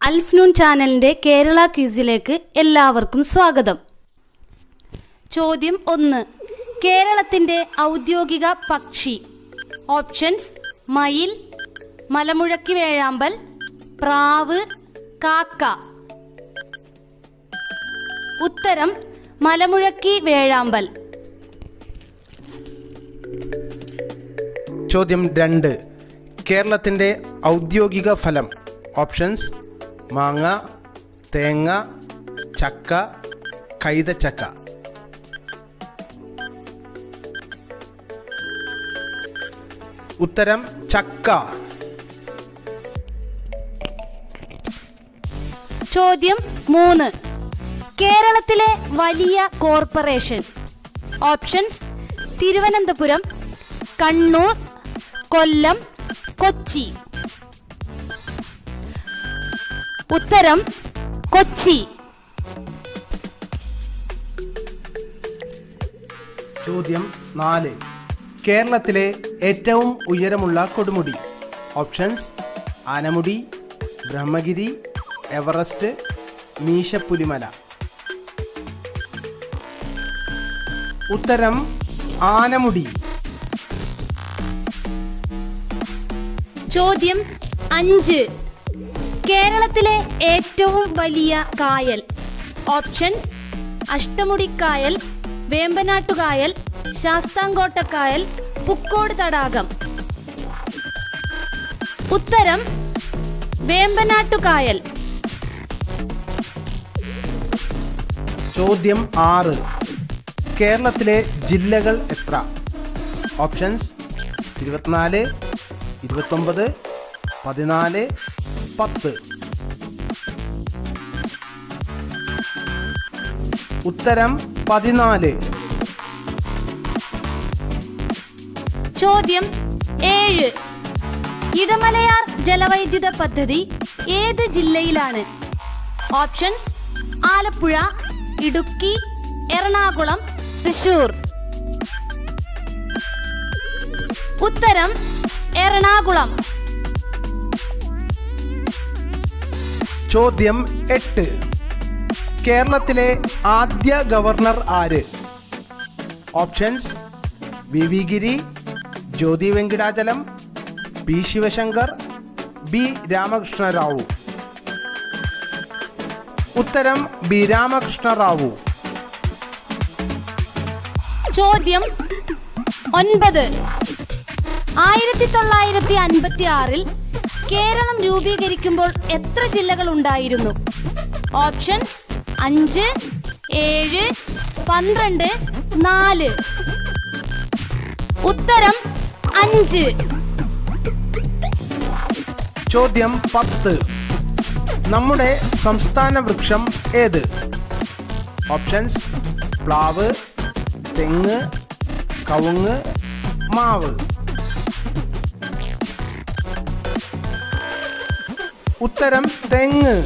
അൽഫ്നൂൺ ചാനലിൻ്റെ കേരള ക്വിസിലേക്ക് എല്ലാവർക്കും സ്വാഗതം. ചോദ്യം 1. കേരളത്തിൻ്റെ ഔദ്യോഗിക പക്ഷി. ഓപ്ഷൻസ്: മയിൽ, മലമുഴക്കി വേഴാമ്പൽ, പ്രാവ്, കാക്ക. ഉത്തരം: മലമുഴക്കി വേഴാമ്പൽ. ചോദ്യം 2. കേരളത്തിൻ്റെ ഔദ്യോഗിക ഫലം. ഓപ്ഷൻസ്: മാങ്ങ, തേങ്ങ, ചക്ക, കൈതച്ചക്ക. ഉത്തരം: ചക്ക. ചോദ്യം 3. കേരളത്തിലെ വലിയ കോർപ്പറേഷൻ. ഓപ്ഷൻസ്: തിരുവനന്തപുരം, കണ്ണൂർ, കൊല്ലം, കൊച്ചി. ഉത്തരം: കൊച്ചി. ചോദ്യം 4. കേരളത്തിലെ ഏറ്റവും ഉയരമുള്ള കൊടുമുടി. Options: Anamudi, Brahmagiri, Everest, Meesapulimala. ഉത്തരം: ആനമുടി. ചോദ്യം 5. കേരളത്തിലെ ഏറ്റവും വലിയ കായൽ. ഓപ്ഷൻസ്: അഷ്ടമുടിക്കായൽ, വേമ്പനാട്ടുകായൽ, ശാസ്താംകോട്ടക്കായൽ, പുക്കോട് തടാകം. ഉത്തരം: വേമ്പനാട്ടുകായൽ. ചോദ്യം 6. കേരളത്തിലെ ജില്ലകൾ എത്ര? ഓപ്ഷൻസ്: 24, 29, 14, 10. ഉത്തരം: 14. ചോദ്യം 7. ഇടമലയാർ ജലവൈദ്യുത പദ്ധതി ഏത് ജില്ലയിലാണ്? ഓപ്ഷൻസ്: ആലപ്പുഴ, ഇടുക്കി, എറണാകുളം, തൃശൂർ. ഉത്തരം: എറണാകുളം. ചോദ്യം 8. കേരളത്തിലെ ആദ്യ ഗവർണർ ആര്? ഓപ്ഷൻസ്: വി ഗിരി, ജ്യോതി വെങ്കിടാചലം, പി ശിവശങ്കർ, ബി രാമകൃഷ്ണ റാവു. ഉത്തരം: ബി രാമകൃഷ്ണ റാവു. ചോദ്യം 9. 1956 കേരളം രൂപീകരിക്കുമ്പോൾ എത്ര ജില്ലകൾ ഉണ്ടായിരുന്നു? ഓപ്ഷൻസ്: 5, 7, 12, 4. ഉത്തരം: 5. ചോദ്യം 10. നമ്മുടെ സംസ്ഥാന വൃക്ഷം ഏത്? ഓപ്ഷൻസ്: പ്ലാവ്, തെങ്ങ്, കവുങ്ങ്, മാവ്. ഉത്തരം: തെങ്ങ്.